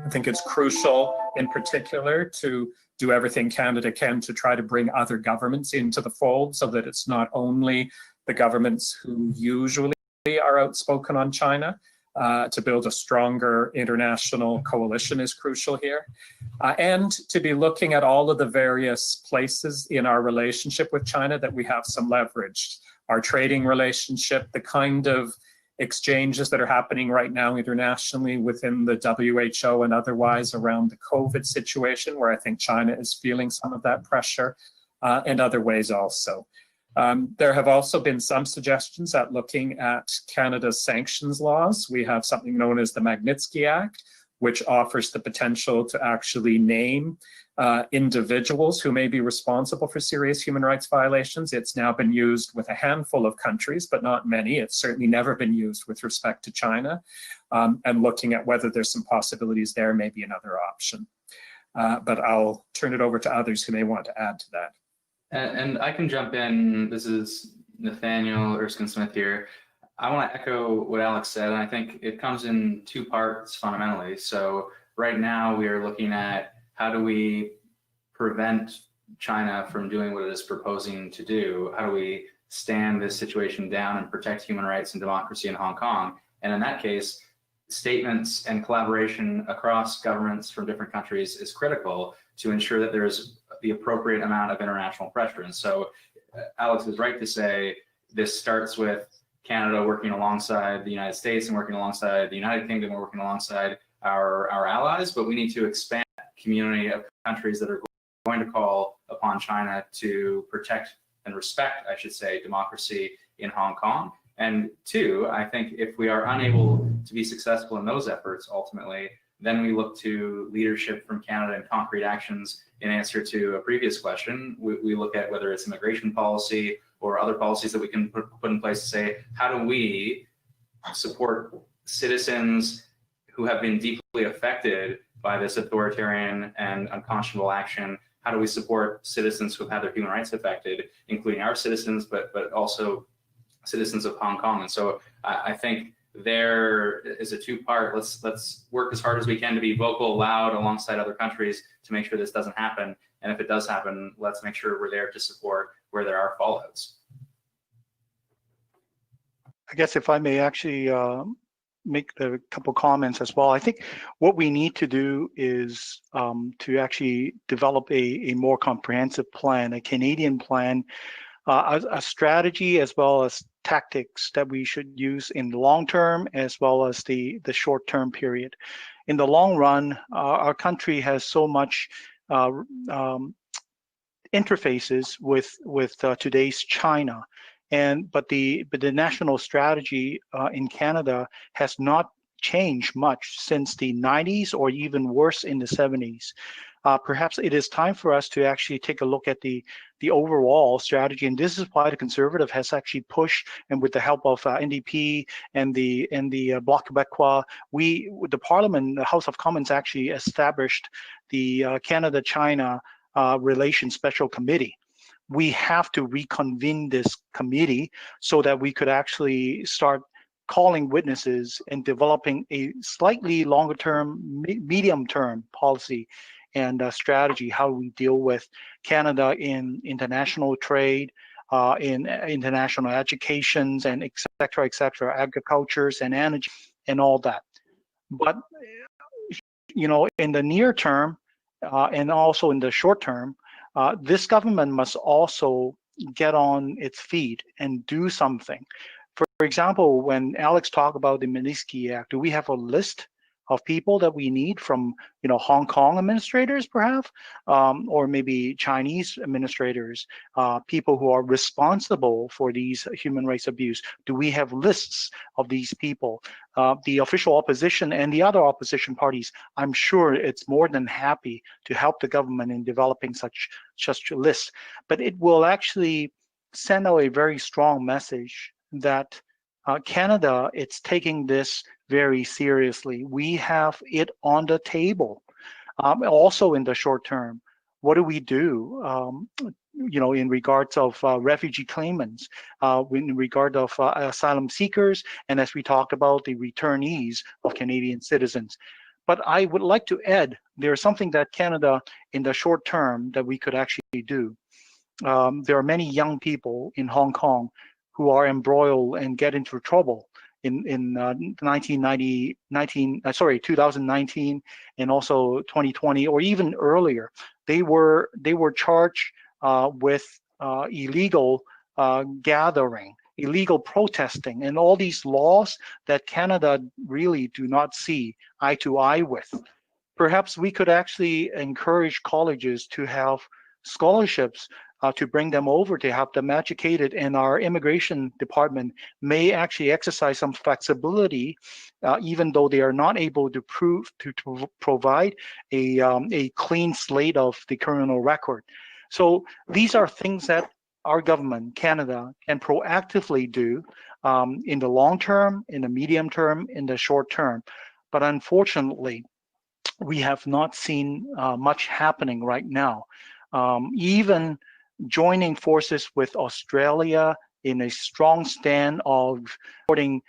I think it's crucial in particular to do everything Canada can to try to bring other governments into the fold so that it's not only the governments who usually are outspoken on China. To build a stronger international coalition is crucial here. And to be looking at all of the various places in our relationship with China that we have some leverage. Our trading relationship, the kind of exchanges that are happening right now internationally within the WHO and otherwise around the COVID situation, where I think China is feeling some of that pressure, and other ways also. There have also been some suggestions at looking at Canada's sanctions laws. We have something known as the Magnitsky Act, which offers the potential to actually name individuals who may be responsible for serious human rights violations. It's now been used with a handful of countries, but not many. It's certainly never been used with respect to China. And looking at whether there's some possibilities there may be another option. But I'll turn it over to others who may want to add to that. And I can jump in. This is Nathaniel Erskine Smith here. I want to echo what Alex said, and I think it comes in two parts fundamentally. So right now we are looking at how do we prevent China from doing what it is proposing to do? How do we stand this situation down and protect human rights and democracy in Hong Kong? And in that case, statements and collaboration across governments from different countries is critical to ensure that there's the appropriate amount of international pressure. And so Alex is right to say this starts with Canada working alongside the United States and working alongside the United Kingdom and working alongside our allies, but we need to expand that community of countries that are going to call upon China to protect and respect, I should say, democracy in Hong Kong. And two, I think if we are unable to be successful in those efforts, ultimately, then we look to leadership from Canada and concrete actions. In answer to a previous question, we look at whether it's immigration policy or other policies that we can put in place to say, how do we support citizens who have been deeply affected by this authoritarian and unconscionable action? How do we support citizens who have had their human rights affected, including our citizens, but also citizens of Hong Kong? And so I think there is a two-part. Let's work as hard as we can to be vocal, loud alongside other countries to make sure this doesn't happen. And if it does happen, let's make sure we're there to support where there are fallouts. I guess if I may actually make a couple comments as well. I think what we need to do is to actually develop a more comprehensive plan, a Canadian plan, a strategy as well as tactics that we should use in the long term as well as the short term period. In the long run, our country has so much interfaces with today's China. But the national strategy in Canada has not changed much since the 90s or even worse in the 70s. Perhaps it is time for us to actually take a look at the overall strategy, and this is why the Conservative has actually pushed, and with the help of NDP and the Bloc Québécois, the Parliament, the House of Commons, actually established the Canada-China Relations Special Committee. We have to reconvene this committee so that we could actually start calling witnesses and developing a slightly longer term, medium term policy and strategy, how we deal with Canada in international trade, in international educations, and et cetera, agricultures and energy and all that. But, you know, in the near term and also in the short term, this government must also get on its feet and do something. For example, when Alex talked about the Magnitsky Act, do we have a list of people that we need from, you know, Hong Kong administrators, perhaps, or maybe Chinese administrators, people who are responsible for these human rights abuse? Do we have lists of these people? The official opposition and the other opposition parties, I'm sure it's more than happy to help the government in developing such a list. But it will actually send out a very strong message that Canada, it's taking this very seriously. We have it on the table. Also in the short term, what do we do? You know, in regards of refugee claimants, in regard of asylum seekers, and as we talked about, the returnees of Canadian citizens. But I would like to add, there's something that Canada in the short term that we could actually do. There are many young people in Hong Kong who are embroiled and get into trouble in 2019 and also 2020 or even earlier. They were charged with illegal gathering, illegal protesting, and all these laws that Canada really do not see eye to eye with. Perhaps we could actually encourage colleges to have scholarships to bring them over, to have them educated, and our immigration department may actually exercise some flexibility, even though they are not able to provide a clean slate of the criminal record. So these are things that our government, Canada, can proactively do in the long term, in the medium term, in the short term. But unfortunately, we have not seen much happening right now. Even joining forces with Australia in a strong stand of getting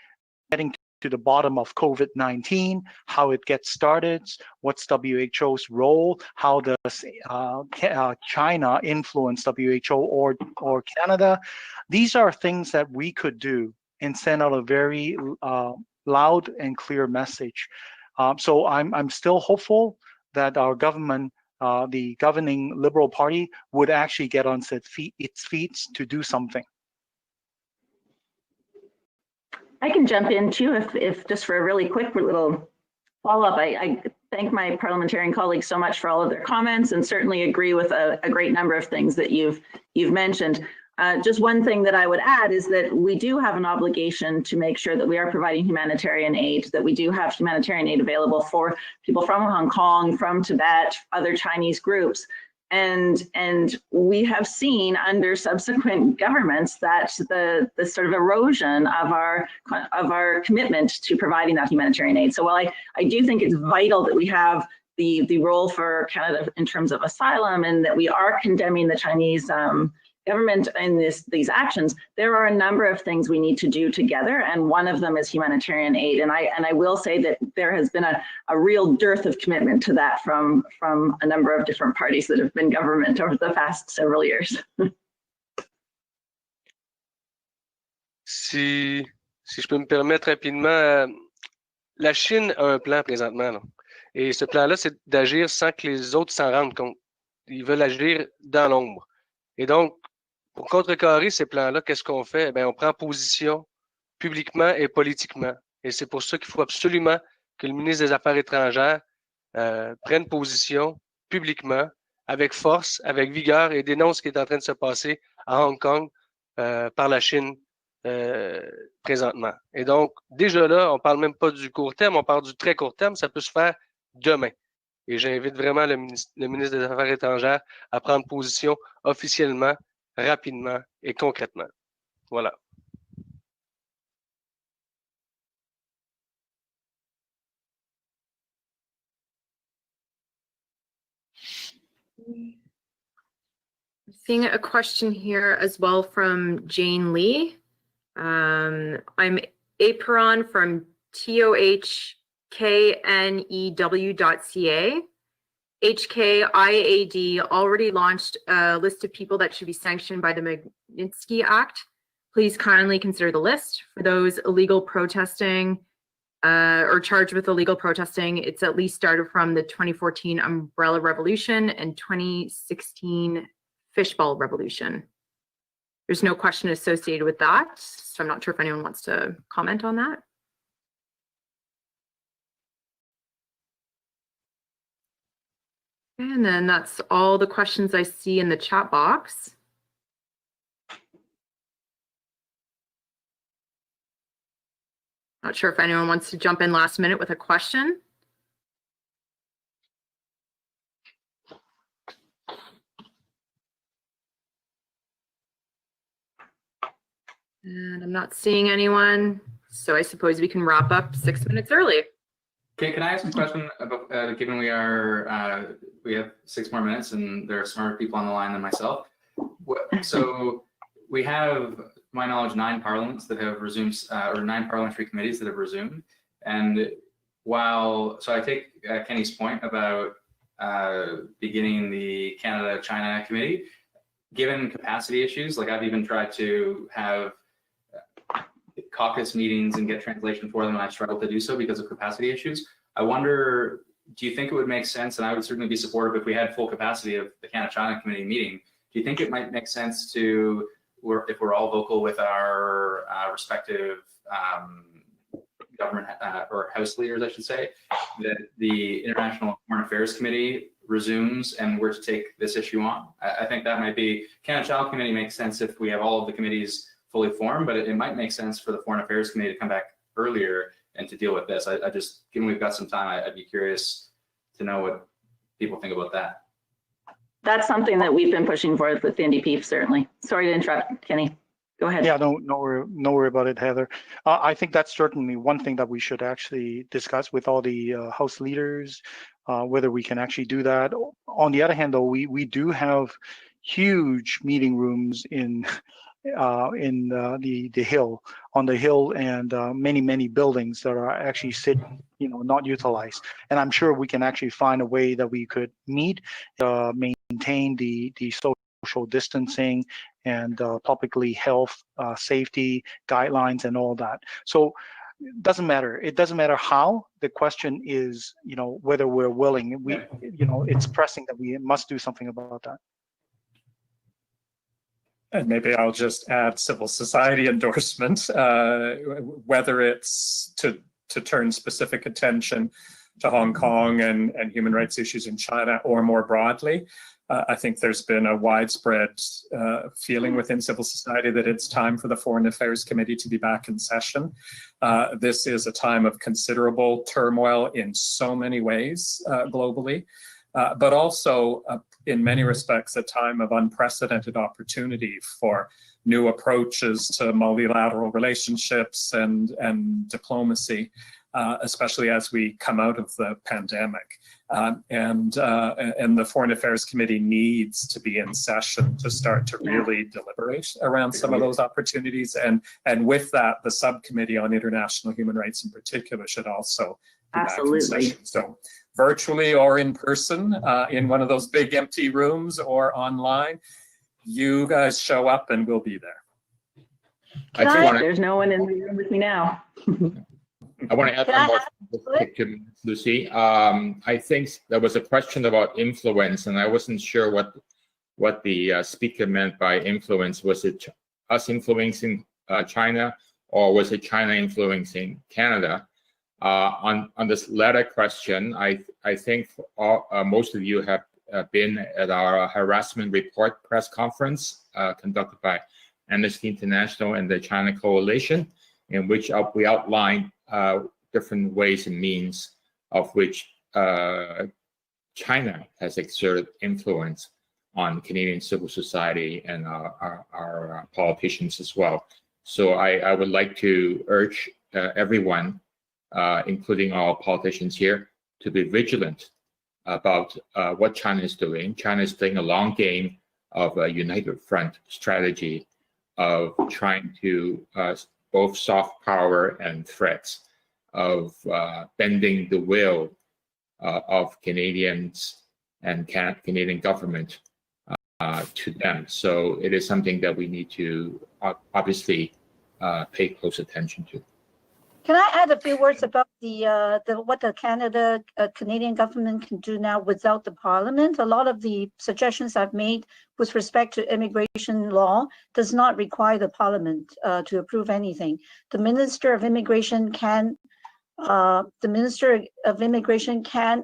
to the bottom of COVID-19, how it gets started, what's WHO's role, how does China influence WHO or Canada. These are things that we could do and send out a very loud and clear message. So I'm still hopeful that our government, the governing Liberal Party, would actually get on its feet to do something. I can jump in too, if just for a really quick little follow-up. I thank my parliamentarian colleagues so much for all of their comments, and certainly agree with a great number of things that you've mentioned. Just one thing that I would add is that we do have an obligation to make sure that we are providing humanitarian aid, that we do have humanitarian aid available for people from Hong Kong, from Tibet, other Chinese groups. And we have seen under subsequent governments that the sort of erosion of our commitment to providing that humanitarian aid. So while I do think it's vital that we have the role for Canada in terms of asylum, and that we are condemning the Chinese government in these actions, there are a number of things we need to do together, and one of them is humanitarian aid. And I will say that there has been a real dearth of commitment to that from a number of different parties that have been government over the past several years. Si Si je peux me permettre rapidement, la Chine a un plan présentement, là. Et ce plan-là, c'est d'agir sans que les autres s'en rendent compte. Ils veulent agir dans l'ombre. Et donc, pour contrecarrer ces plans-là, qu'est-ce qu'on fait? On prend position publiquement et politiquement. Et c'est pour ça qu'il faut absolument que le ministre des Affaires étrangères prenne position publiquement, avec force, avec vigueur, et dénonce ce qui est en train de se passer à Hong Kong par la Chine présentement. Et donc, déjà là, on ne parle même pas du court terme, on parle du très court terme, ça peut se faire demain. Et j'invite vraiment le ministre des Affaires étrangères à prendre position officiellement, rapidement et concrètement. Voilà. Seeing a question here as well from Jane Lee. I'm Aparon from tohknew.ca. HKIAD already launched a list of people that should be sanctioned by the Magnitsky Act. Please kindly consider the list. For those illegal protesting or charged with illegal protesting, it's at least started from the 2014 Umbrella Revolution and 2016 Fishbowl Revolution. There's no question associated with that, so I'm not sure if anyone wants to comment on that. And then that's all the questions I see in the chat box. Not sure if anyone wants to jump in last minute with a question. And I'm not seeing anyone, so I suppose we can wrap up 6 minutes early. Okay, can I ask a question about, given we have 6 more minutes and there are smarter people on the line than myself. So we have, to my knowledge, 9 parliaments that have resumed, or 9 parliamentary committees that have resumed. And so I take Kenny's point about beginning the Canada-China committee, given capacity issues, like I've even tried to have caucus meetings and get translation for them, and I struggle to do so because of capacity issues. I wonder, do you think it would make sense, and I would certainly be supportive if we had full capacity of the Canada-China committee meeting, do you think it might make sense to, if we're all vocal with our respective government or house leaders, I should say, that the International Foreign Affairs Committee resumes and we're to take this issue on? I think that might be, Canada-China committee makes sense if we have all of the committees fully formed, but it might make sense for the Foreign Affairs Committee to come back earlier and to deal with this. I just, given we've got some time, I'd be curious to know what people think about that. That's something that we've been pushing for with the NDP, certainly. Sorry to interrupt, Kenny. Go ahead. Yeah, no worry about it, Heather. I think that's certainly one thing that we should actually discuss with all the House leaders, whether we can actually do that. On the other hand, though, we do have huge meeting rooms in the hill, on the hill, and many buildings that are actually not utilized. And I'm sure we can actually find a way that we could meet, maintain the social distancing and publicly health safety guidelines and all that. So it doesn't matter how. The question is, whether we're willing. It's pressing that we must do something about that. And maybe I'll just add civil society endorsement, whether it's to turn specific attention to Hong Kong and human rights issues in China, or more broadly. I think there's been a widespread feeling within civil society that it's time for the Foreign Affairs Committee to be back in session. This is a time of considerable turmoil in so many ways globally, but also in many respects a time of unprecedented opportunity for new approaches to multilateral relationships and diplomacy, especially as we come out of the pandemic. And the Foreign Affairs Committee needs to be in session to start to really deliberate around some of those opportunities. And with that, the subcommittee on international human rights in particular should also be back in session. So virtually or in person, in one of those big empty rooms or online, you guys show up and we'll be there. There's no one in the room with me now. I want to add one more thing to Lucy. I think there was a question about influence, and I wasn't sure what the speaker meant by influence. Was it us influencing China, or was it China influencing Canada? On this latter question, I think most of you have been at our harassment report press conference conducted by Amnesty International and the China Coalition, in which we outlined different ways and means of which China has exerted influence on Canadian civil society and our politicians as well. So I would like to urge everyone, including all politicians here, to be vigilant about what China is doing. China is playing a long game of a united front strategy of trying to both soft power and threats of bending the will of Canadians and Canadian government to them. So it is something that we need to obviously pay close attention to. Can I add a few words about what the Canadian government can do now without the Parliament? A lot of the suggestions I've made with respect to immigration law does not require the Parliament to approve anything. The Minister of Immigration can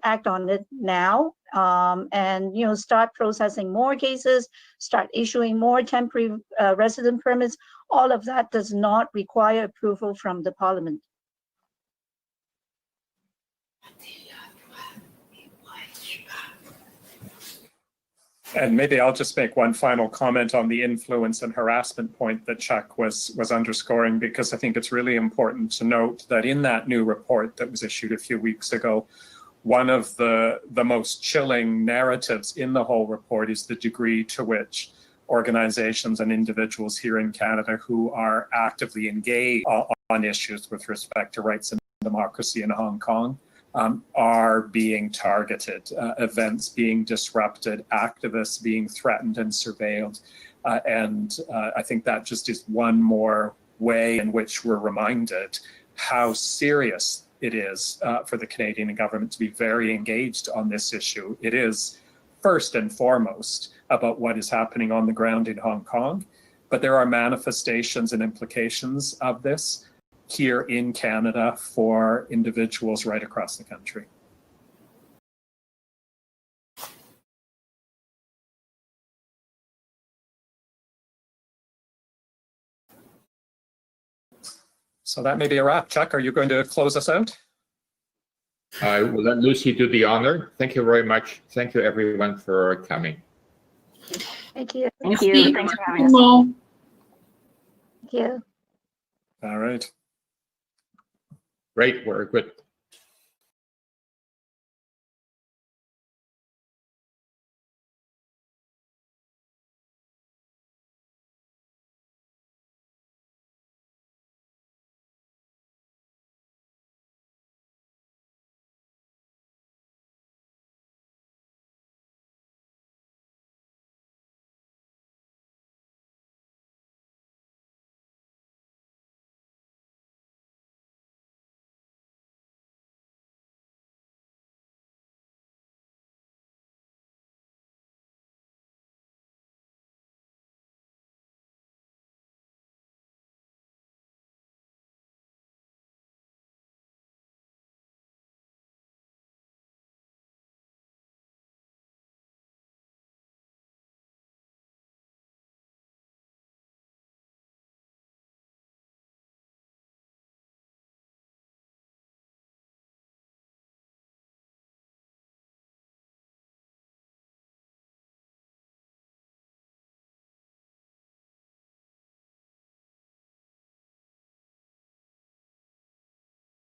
act on it now, and start processing more cases, start issuing more temporary resident permits. All of that does not require approval from the Parliament. And maybe I'll just make one final comment on the influence and harassment point that Chuck was underscoring, because I think it's really important to note that in that new report that was issued a few weeks ago, one of the most chilling narratives in the whole report is the degree to which organizations and individuals here in Canada who are actively engaged on issues with respect to rights and democracy in Hong Kong are being targeted, events being disrupted, activists being threatened and surveilled. And I think that just is one more way in which we're reminded how serious it is for the Canadian government to be very engaged on this issue. It is first and foremost about what is happening on the ground in Hong Kong, but there are manifestations and implications of this here in Canada for individuals right across the country. So that may be a wrap. Chuck, are you going to close us out? I will let Lucy do the honor. Thank you very much. Thank you everyone for coming. Thank you. Thank you. Thanks for having us. Thank you. All right. Great, we're good.